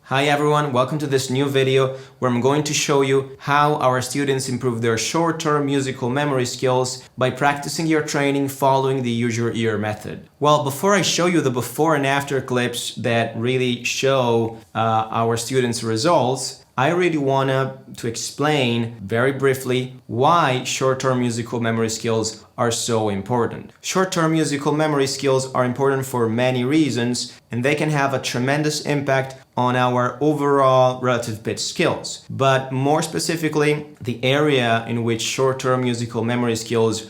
Hi everyone, welcome to this new video where I'm going to show you how our students improve their short-term musical memory skills by practicing your training following the use your ear method. Well, before I show you the before and after clips that really show our students' results, I really want to explain very briefly why short-term musical memory skills are so important. Short-term musical memory skills are important for many reasons, and they can have a tremendous impact on our overall relative pitch skills. But more specifically, the area in which short-term musical memory skills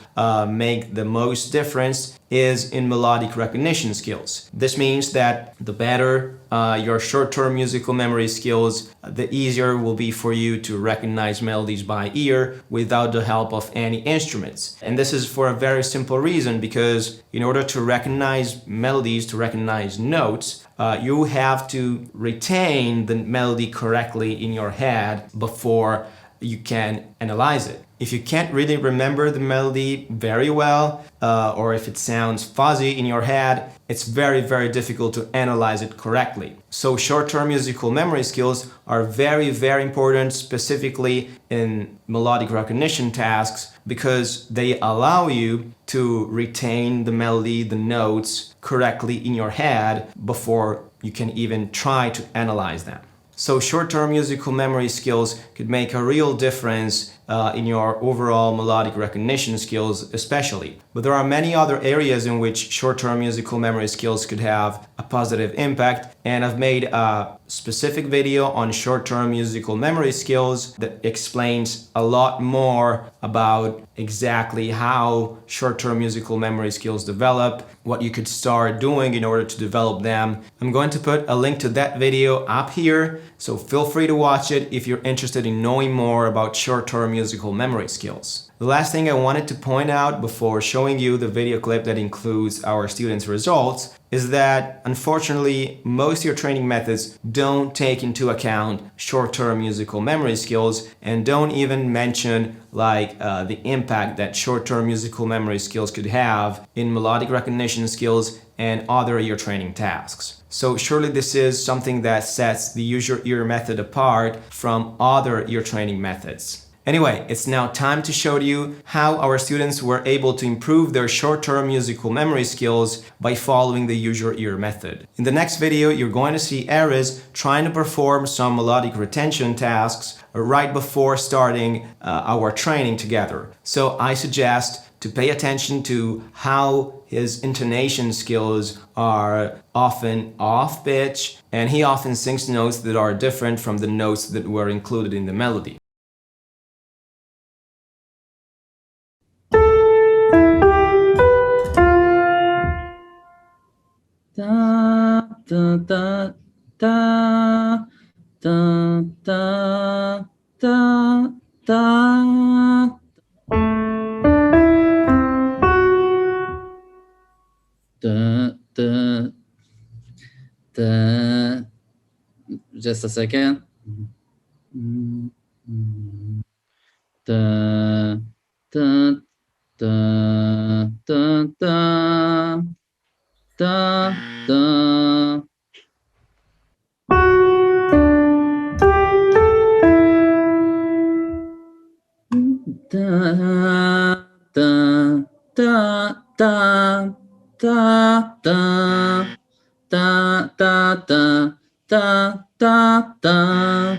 make the most difference is in melodic recognition skills. This means that the better your short-term musical memory skills, the easier will be for you to recognize melodies by ear without the help of any instruments. And this is for a very simple reason, because in order to recognize melodies, to recognize notes, you have to retain the melody correctly in your head before you can analyze it. If you can't really remember the melody very well, or if it sounds fuzzy in your head, it's very, very difficult to analyze it correctly. So short-term musical memory skills are very, very important, specifically in melodic recognition tasks, because they allow you to retain the melody, the notes correctly in your head before you can even try to analyze them. So short-term musical memory skills could make a real difference in your overall melodic recognition skills especially. But there are many other areas in which short-term musical memory skills could have a positive impact, and I've made a specific video on short-term musical memory skills that explains a lot more about exactly how short-term musical memory skills develop, what you could start doing in order to develop them. I'm going to put a link to that video up here, so feel free to watch it if you're interested in knowing more about short-term musical memory skills. The last thing I wanted to point out before showing you the video clip that includes our students' results is that, unfortunately, most of your training methods don't take into account short-term musical memory skills and don't even mention the impact that short-term musical memory skills could have in melodic recognition skills and other ear training tasks. So surely this is something that sets the use your ear method apart from other ear training methods. Anyway, it's now time to show you how our students were able to improve their short-term musical memory skills by following the use your ear method. In the next video, you're going to see Aries trying to perform some melodic retention tasks right before starting our training together. So I suggest to pay attention to how his intonation skills are often off pitch, and he often sings notes that are different from the notes that were included in the melody. Da da da da da da da da. Da da da. Just a second. Da da da da da. Da da. Da da da da da da da da da da.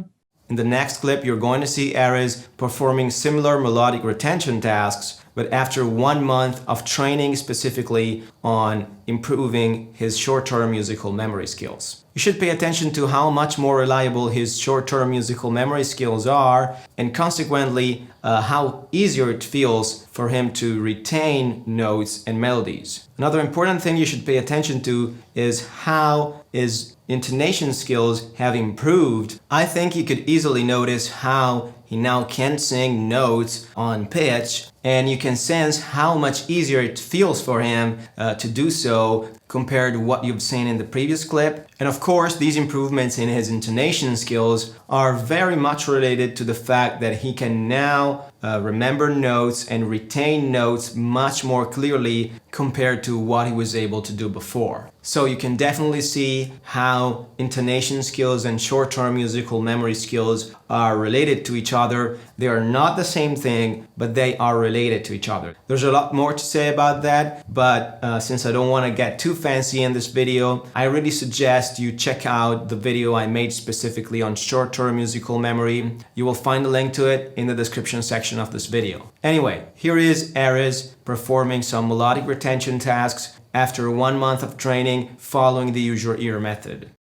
In the next clip, you're going to see Aries performing similar melodic retention tasks, but after 1 month of training specifically on improving his short-term musical memory skills. You should pay attention to how much more reliable his short-term musical memory skills are, and consequently how easier it feels for him to retain notes and melodies. Another important thing you should pay attention to is how his intonation skills have improved. I think you could easily notice how he now can sing notes on pitch, and you can sense how much easier it feels for him to do so compared to what you've seen in the previous clip. And of course, these improvements in his intonation skills are very much related to the fact that he can now remember notes and retain notes much more clearly compared to what he was able to do before. So you can definitely see how intonation skills and short-term musical memory skills are related to each other. They are not the same thing, but they are related to each other. There's a lot more to say about that, but since I don't want to get too fancy in this video, I really suggest you check out the video I made specifically on short-term musical memory. You will find a link to it in the description section of this video. Anyway, here is Ares performing some melodic retention tasks after 1 month of training following the use your ear method.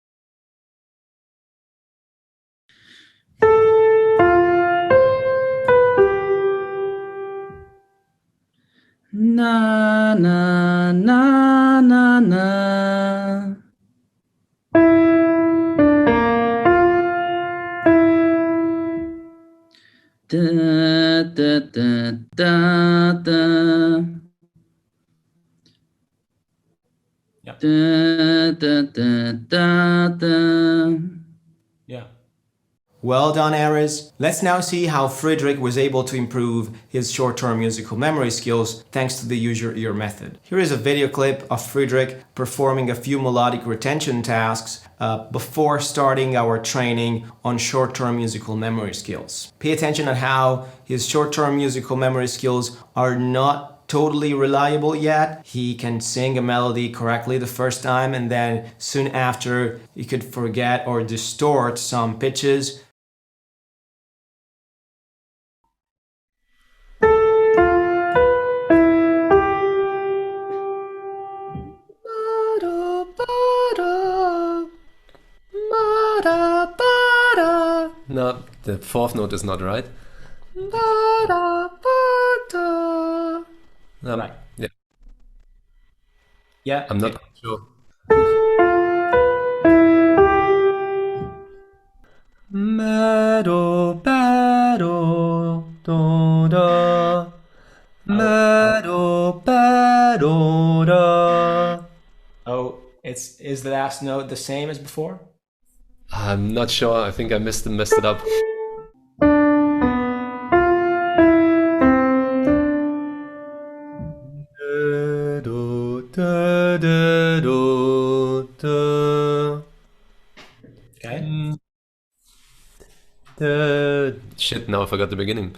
Na na na na na. Da da da da da. Yep. Da da da da da. Yeah. Well done, Ares. Let's now see how Friedrich was able to improve his short-term musical memory skills thanks to the use your ear method. Here is a video clip of Friedrich performing a few melodic retention tasks before starting our training on short-term musical memory skills. Pay attention at how his short-term musical memory skills are not totally reliable yet. He can sing a melody correctly the first time, and then soon after he could forget or distort some pitches. No, the fourth note is not right. Right. Yeah, Yeah. I'm not sure. Meadow, battle, do da. Meadow, battle, da. Oh, is the last note the same as before? I'm not sure. I think I messed it up. Okay. Shit, now I forgot the beginning.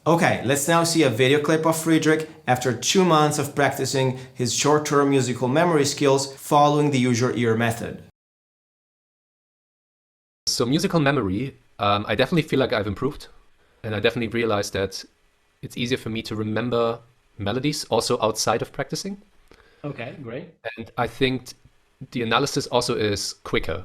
Okay, let's now see a video clip of Friedrich after 2 months of practicing his short-term musical memory skills following the use your ear method. So musical memory, I definitely feel like I've improved, and I definitely realized that it's easier for me to remember melodies also outside of practicing. Okay, great. And I think the analysis also is quicker.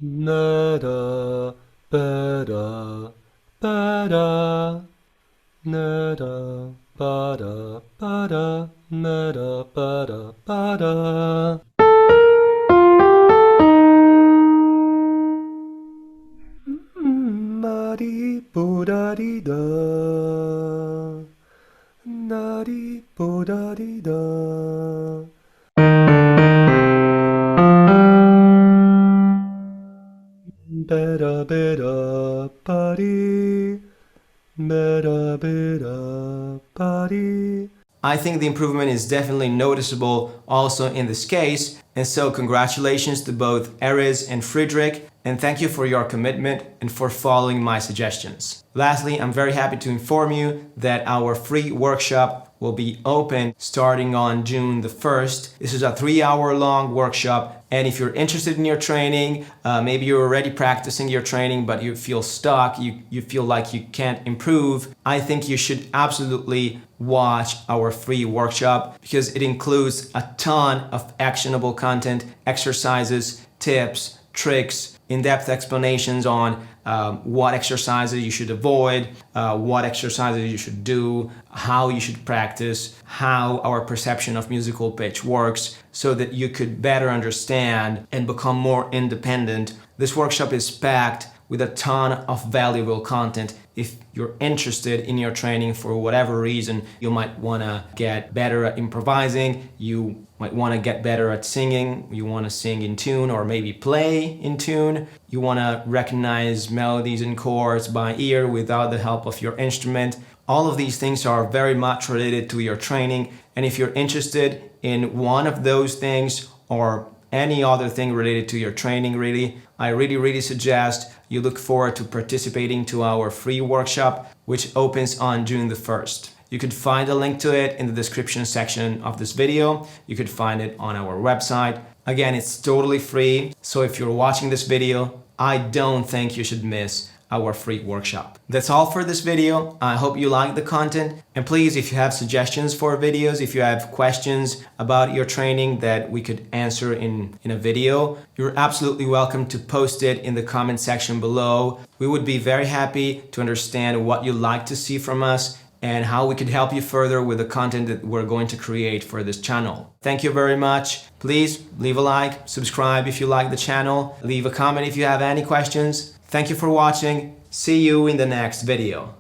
Nada, bada, bada, nada, bada, bada, nada, bada, bada. Madi buda di da, nadi buda di da. Beda beda party, beda beda party. I think the improvement is definitely noticeable also in this case, and so congratulations to both Ares and Friedrich, and thank you for your commitment and for following my suggestions. Lastly, I'm very happy to inform you that our free workshop will be open starting on June the 1st. This is a 3-hour-long workshop, and if you're interested in your training, maybe you're already practicing your training but you feel stuck, you feel like you can't improve, I think you should absolutely watch our free workshop because it includes a ton of actionable content, exercises, tips, tricks, in-depth explanations on what exercises you should avoid, what exercises you should do, how you should practice, how our perception of musical pitch works, so that you could better understand and become more independent. This workshop is packed with a ton of valuable content. If you're interested in your training for whatever reason, you might want to get better at improvising, you might want to get better at singing, you want to sing in tune or maybe play in tune, you want to recognize melodies and chords by ear without the help of your instrument. All of these things are very much related to your training, and if you're interested in one of those things or any other thing related to your training, I really suggest you look forward to participating to our free workshop, which opens on June the 1st. You could find a link to it in the description section of this video. You could find it on our website. Again, it's totally free, so if you're watching this video, I don't think you should miss our free workshop. That's all for this video. I hope you like the content, and please, if you have suggestions for videos, if you have questions about your training that we could answer in a video, you're absolutely welcome to post it in the comment section below. We would be very happy to understand what you'd like to see from us and how we could help you further with the content that we're going to create for this channel. Thank you very much. Please leave a like, subscribe if you like the channel, leave a comment if you have any questions. Thank you for watching. See you in the next video.